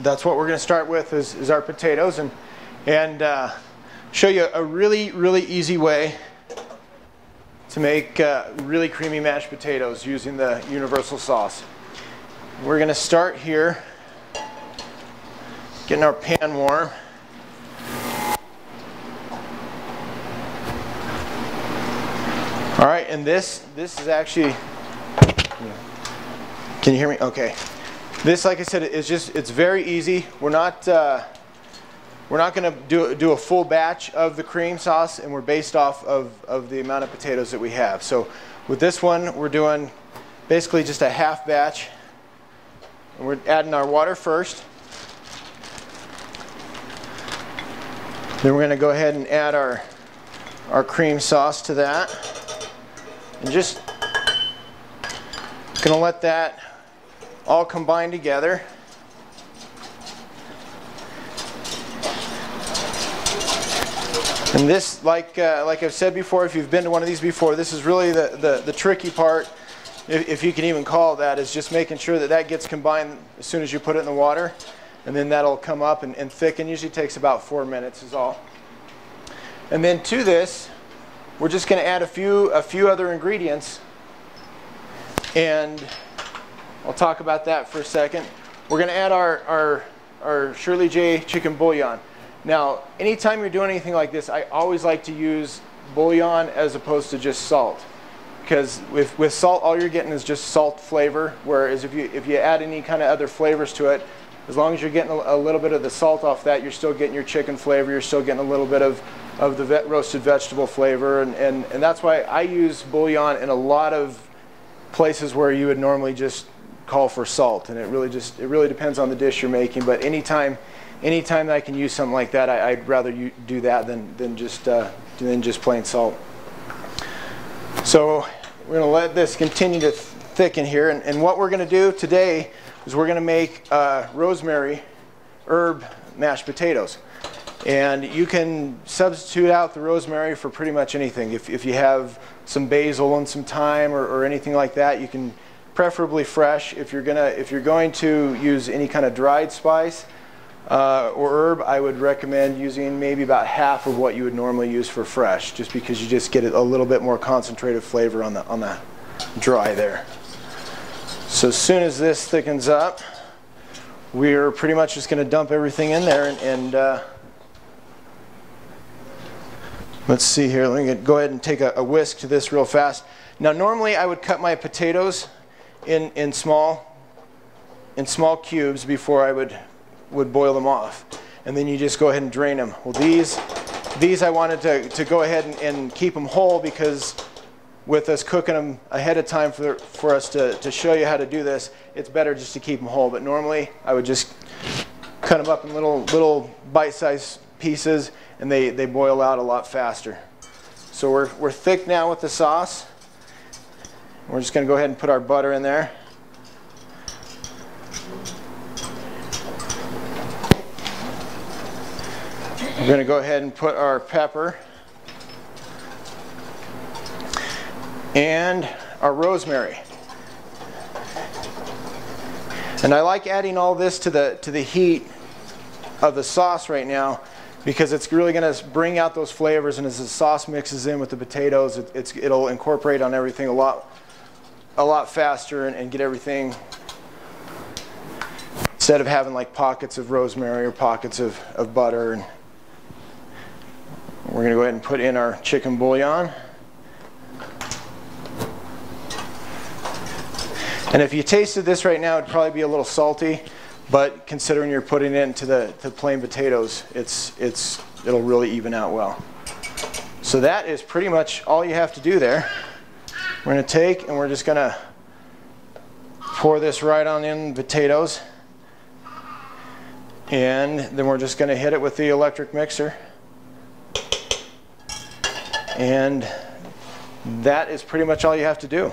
that's what we're going to start with is our potatoes, and show you a really easy way to make really creamy mashed potatoes using the Universal Sauce. We're going to start here, getting our pan warm. All right, and this is actually, can you hear me? Okay. This, like I said, it's very easy. We're not going to do a full batch of the cream sauce, and we're based off of the amount of potatoes that we have. So with this one, we're doing basically just a half batch. And we're adding our water first. Then we're going to go ahead and add our cream sauce to that. And just going to let that all combine together. And this, like I've said before, if you've been to one of these before, this is really the tricky part, if you can even call it that, is just making sure that gets combined as soon as you put it in the water. And then that'll come up and thicken. Usually takes about 4 minutes is all. And then to this, we're just going to add a few other ingredients. And I'll talk about that for a second. We're going to add our Shirley J Chicken Bouillon. Now, anytime you're doing anything like this, I always like to use bouillon as opposed to just salt. Because with salt, all you're getting is just salt flavor. Whereas if you add any kind of other flavors to it, as long as you're getting a little bit of the salt off that, you're still getting your chicken flavor. You're still getting a little bit of the roasted vegetable flavor. And that's why I use bouillon in a lot of places where you would normally just call for salt. And it really depends on the dish you're making. But anytime that I can use something like that, I'd rather you do that than just plain salt. So we're going to let this continue to thicken here. And what we're going to do today is we're going to make rosemary herb mashed potatoes. And you can substitute out the rosemary for pretty much anything. If you have some basil and some thyme or anything like that, you can, preferably fresh. If you're going to use any kind of dried spice or herb, I would recommend using maybe about half of what you would normally use for fresh, just because you just get a little bit more concentrated flavor on the dry there. So as soon as this thickens up, we're pretty much just going to dump everything in there and let's see here. Let me go ahead and take a whisk to this real fast. Now normally I would cut my potatoes in small cubes before I would boil them off, and then you just go ahead and drain them. Well, these I wanted to go ahead and keep them whole, because with us cooking them ahead of time for us to show you how to do this, it's better just to keep them whole. But normally I would just cut them up in little bite-sized pieces, and they boil out a lot faster. So we're thick now with the sauce. We're just going to go ahead and put our butter in there. We're going to go ahead and put our pepper and our rosemary. And I like adding all this to the heat of the sauce right now, because it's really going to bring out those flavors, and as the sauce mixes in with the potatoes, it'll incorporate on everything a lot faster and get everything, instead of having like pockets of rosemary or pockets of butter. And we're going to go ahead and put in our chicken bouillon. And if you tasted this right now, it'd probably be a little salty, but considering you're putting it into the plain potatoes, it'll really even out well. So that is pretty much all you have to do there. We're going to take and we're just going to pour this right on in the potatoes, and then we're just going to hit it with the electric mixer, and that is pretty much all you have to do.